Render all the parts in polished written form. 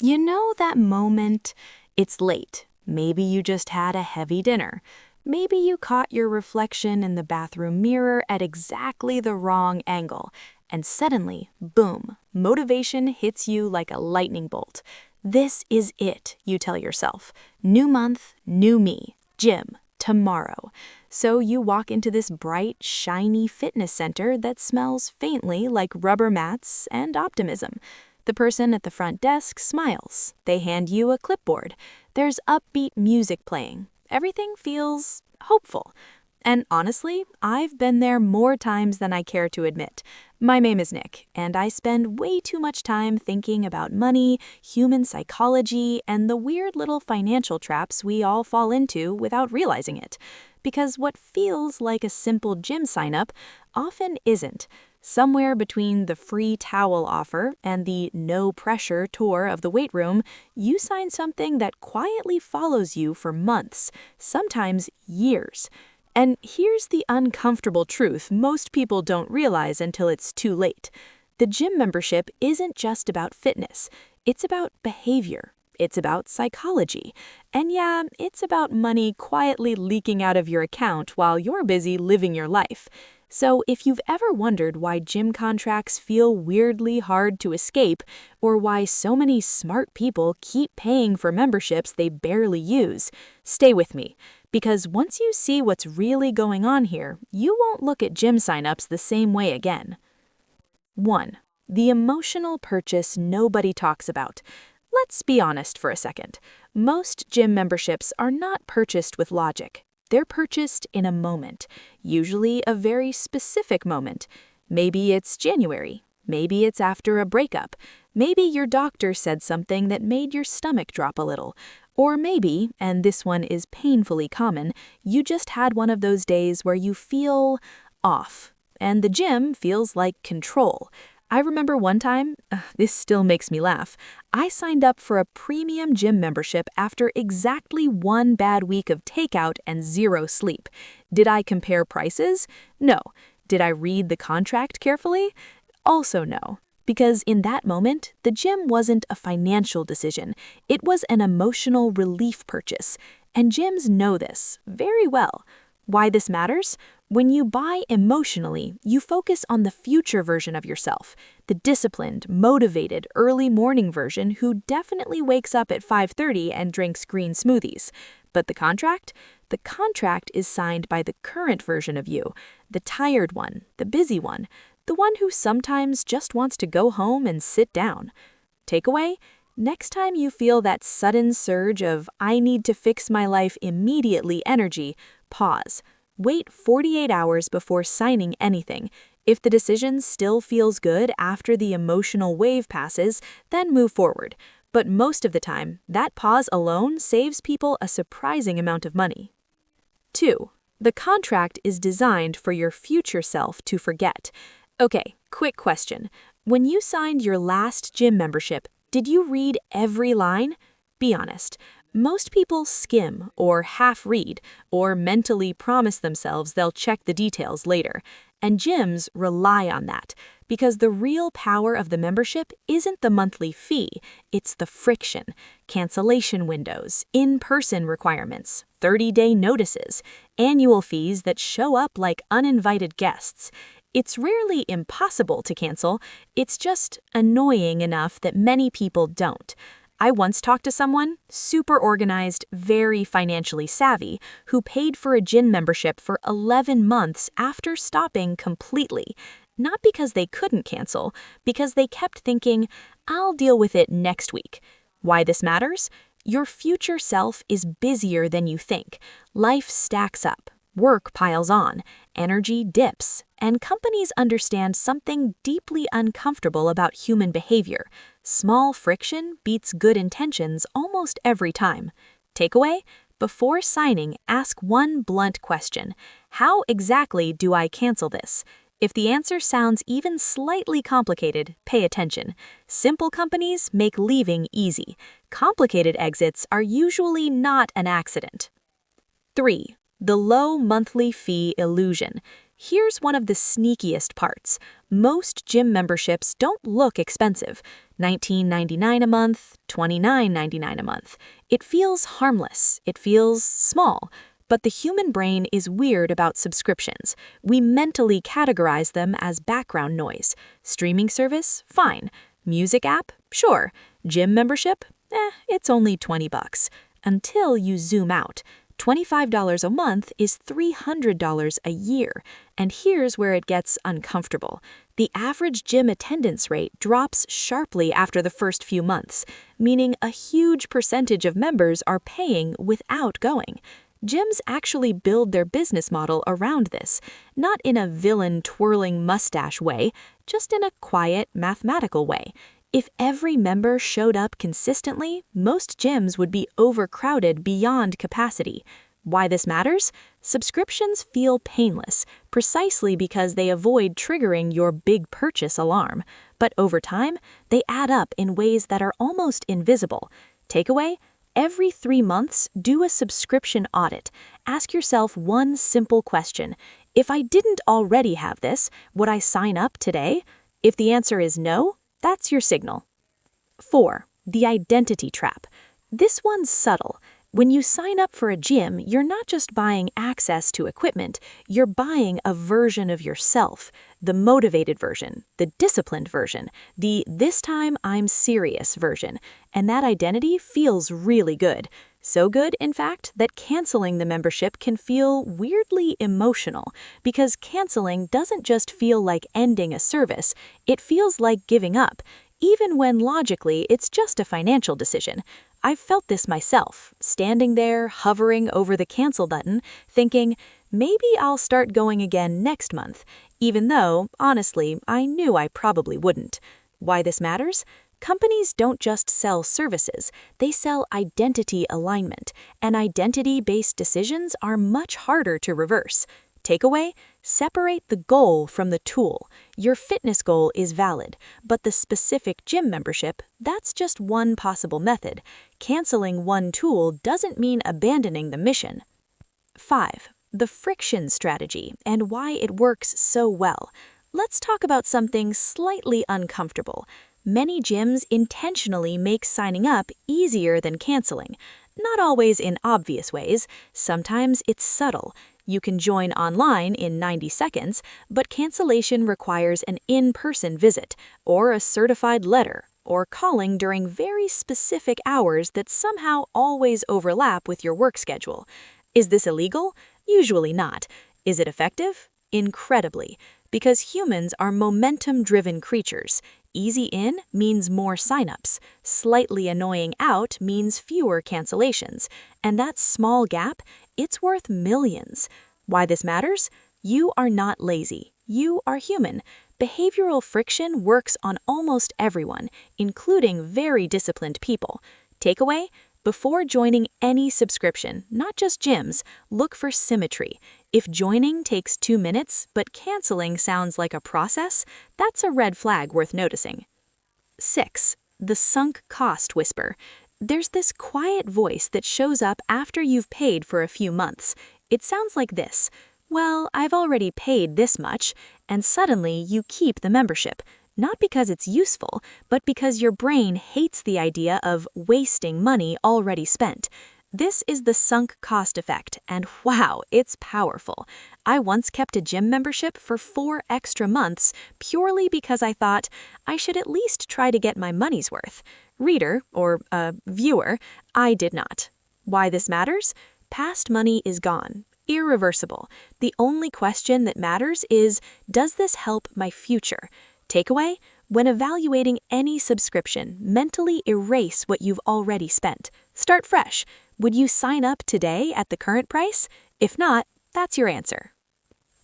You know that moment? It's late. Maybe you just had a heavy dinner. Maybe you caught your reflection in the bathroom mirror at exactly the wrong angle. And suddenly, boom, motivation hits you like a lightning bolt. This is it, you tell yourself. New month, new me. Gym, tomorrow. So you walk into this bright, shiny fitness center that smells faintly like rubber mats and optimism. The person at the front desk smiles. They hand you a clipboard. There's upbeat music playing. Everything feels hopeful. And honestly, I've been there more times than I care to admit. My name is Nick, and I spend way too much time thinking about money, human psychology, and the weird little financial traps we all fall into without realizing it. Because what feels like a simple gym sign-up often isn't. Somewhere between the free towel offer and the no-pressure tour of the weight room, you sign something that quietly follows you for months, sometimes years. And here's the uncomfortable truth most people don't realize until it's too late. The gym membership isn't just about fitness. It's about behavior. It's about psychology. And yeah, it's about money quietly leaking out of your account while you're busy living your life. So if you've ever wondered why gym contracts feel weirdly hard to escape, or why so many smart people keep paying for memberships they barely use, stay with me. Because once you see what's really going on here, you won't look at gym signups the same way again. 1. The emotional purchase nobody talks about. Let's be honest for a second. Most gym memberships are not purchased with logic. They're purchased in a moment, usually a very specific moment. Maybe it's January. Maybe it's after a breakup. Maybe your doctor said something that made your stomach drop a little. Or maybe, and this one is painfully common, you just had one of those days where you feel off, and the gym feels like control. I remember one time, this still makes me laugh, I signed up for a premium gym membership after exactly one bad week of takeout and zero sleep. Did I compare prices? No. Did I read the contract carefully? Also no. Because in that moment, the gym wasn't a financial decision. It was an emotional relief purchase. And gyms know this very well. Why this matters? When you buy emotionally, you focus on the future version of yourself, the disciplined, motivated, early morning version who definitely wakes up at 5:30 and drinks green smoothies. But the contract? The contract is signed by the current version of you, the tired one, the busy one, the one who sometimes just wants to go home and sit down. Takeaway? Next time you feel that sudden surge of "I need to fix my life immediately" energy, pause. Wait 48 hours before signing anything. If the decision still feels good after the emotional wave passes, then move forward. But most of the time, that pause alone saves people a surprising amount of money. 2. The contract is designed for your future self to forget. Okay, quick question. When you signed your last gym membership, did you read every line? Be honest. Most people skim or half read or mentally promise themselves they'll check the details later. And gyms rely on that because the real power of the membership isn't the monthly fee, it's the friction, cancellation windows, in-person requirements, 30-day notices, annual fees that show up like uninvited guests. It's rarely impossible to cancel, it's just annoying enough that many people don't. I once talked to someone, super organized, very financially savvy, who paid for a gym membership for 11 months after stopping completely. Not because they couldn't cancel, because they kept thinking, "I'll deal with it next week." Why this matters? Your future self is busier than you think. Life stacks up. Work piles on, energy dips, and companies understand something deeply uncomfortable about human behavior. Small friction beats good intentions almost every time. Takeaway? Before signing, ask one blunt question. How exactly do I cancel this? If the answer sounds even slightly complicated, pay attention. Simple companies make leaving easy. Complicated exits are usually not an accident. 3. The low monthly fee illusion. Here's one of the sneakiest parts. Most gym memberships don't look expensive. $19.99 a month, $29.99 a month. It feels harmless, it feels small. But the human brain is weird about subscriptions. We mentally categorize them as background noise. Streaming service? Fine. Music app? Sure. Gym membership? It's only $20. Until you zoom out. $25 a month is $300 a year. And here's where it gets uncomfortable. The average gym attendance rate drops sharply after the first few months, meaning a huge percentage of members are paying without going. Gyms actually build their business model around this, not in a villain twirling mustache way, just in a quiet, mathematical way. If every member showed up consistently, most gyms would be overcrowded beyond capacity. Why this matters? Subscriptions feel painless, precisely because they avoid triggering your big purchase alarm. But over time, they add up in ways that are almost invisible. Takeaway? Every 3 months, do a subscription audit. Ask yourself one simple question. If I didn't already have this, would I sign up today? If the answer is no, that's your signal. 4. The identity trap. This one's subtle. When you sign up for a gym, you're not just buying access to equipment, you're buying a version of yourself. The motivated version, the disciplined version, the "this time I'm serious" version. And that identity feels really good. So good, in fact, that canceling the membership can feel weirdly emotional, because canceling doesn't just feel like ending a service, it feels like giving up, even when logically it's just a financial decision. I've felt this myself, standing there, hovering over the cancel button, thinking, maybe I'll start going again next month, even though, honestly, I knew I probably wouldn't. Why this matters? Companies don't just sell services, they sell identity alignment, and identity-based decisions are much harder to reverse. Takeaway? Separate the goal from the tool. Your fitness goal is valid, but the specific gym membership, that's just one possible method. Canceling one tool doesn't mean abandoning the mission. 5. The friction strategy and why it works so well. Let's talk about something slightly uncomfortable. Many gyms intentionally make signing up easier than canceling. Not always in obvious ways, sometimes it's subtle. You can join online in 90 seconds, but cancellation requires an in-person visit, or a certified letter, or calling during very specific hours that somehow always overlap with your work schedule. Is this illegal? Usually not. Is it effective? Incredibly, because humans are momentum-driven creatures. Easy in means more signups. Slightly annoying out means fewer cancellations. And that small gap, it's worth millions. Why this matters? You are not lazy. You are human. Behavioral friction works on almost everyone, including very disciplined people. Takeaway? Before joining any subscription, not just gyms, look for symmetry. If joining takes 2 minutes, but canceling sounds like a process, that's a red flag worth noticing. 6. The sunk cost whisper. There's this quiet voice that shows up after you've paid for a few months. It sounds like this: well, I've already paid this much, and suddenly you keep the membership. Not because it's useful, but because your brain hates the idea of wasting money already spent. This is the sunk cost effect, and wow, it's powerful. I once kept a gym membership for 4 extra months purely because I thought I should at least try to get my money's worth. Reader, or viewer, I did not. Why this matters? Past money is gone. Irreversible. The only question that matters is, does this help my future? Takeaway? When evaluating any subscription, mentally erase what you've already spent. Start fresh. Would you sign up today at the current price? If not, that's your answer.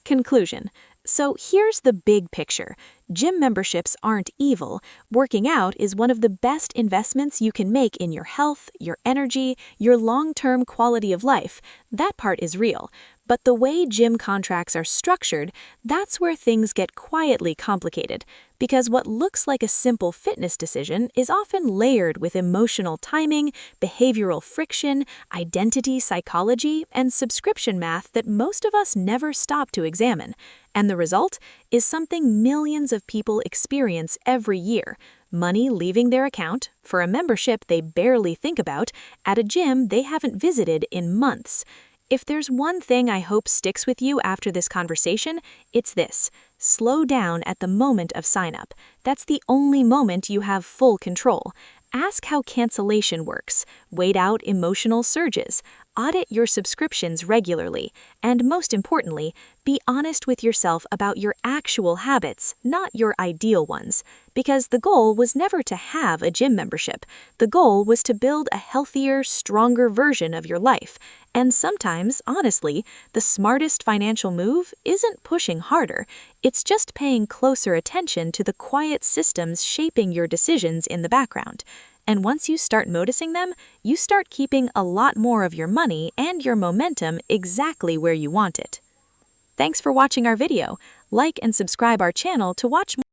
Conclusion. So here's the big picture. Gym memberships aren't evil. Working out is one of the best investments you can make in your health, your energy, your long-term quality of life. That part is real. But the way gym contracts are structured, that's where things get quietly complicated. Because what looks like a simple fitness decision is often layered with emotional timing, behavioral friction, identity psychology, and subscription math that most of us never stop to examine. And the result is something millions of people experience every year: money leaving their account for a membership they barely think about at a gym they haven't visited in months. If there's one thing I hope sticks with you after this conversation, it's this: slow down at the moment of sign-up. That's the only moment you have full control. Ask how cancellation works, wait out emotional surges, audit your subscriptions regularly, and most importantly, be honest with yourself about your actual habits, not your ideal ones. Because the goal was never to have a gym membership. The goal was to build a healthier, stronger version of your life. And sometimes, honestly, the smartest financial move isn't pushing harder. It's just paying closer attention to the quiet systems shaping your decisions in the background. And once you start noticing them, you start keeping a lot more of your money and your momentum exactly where you want it. Thanks for watching our video. Like and subscribe our channel to watch more.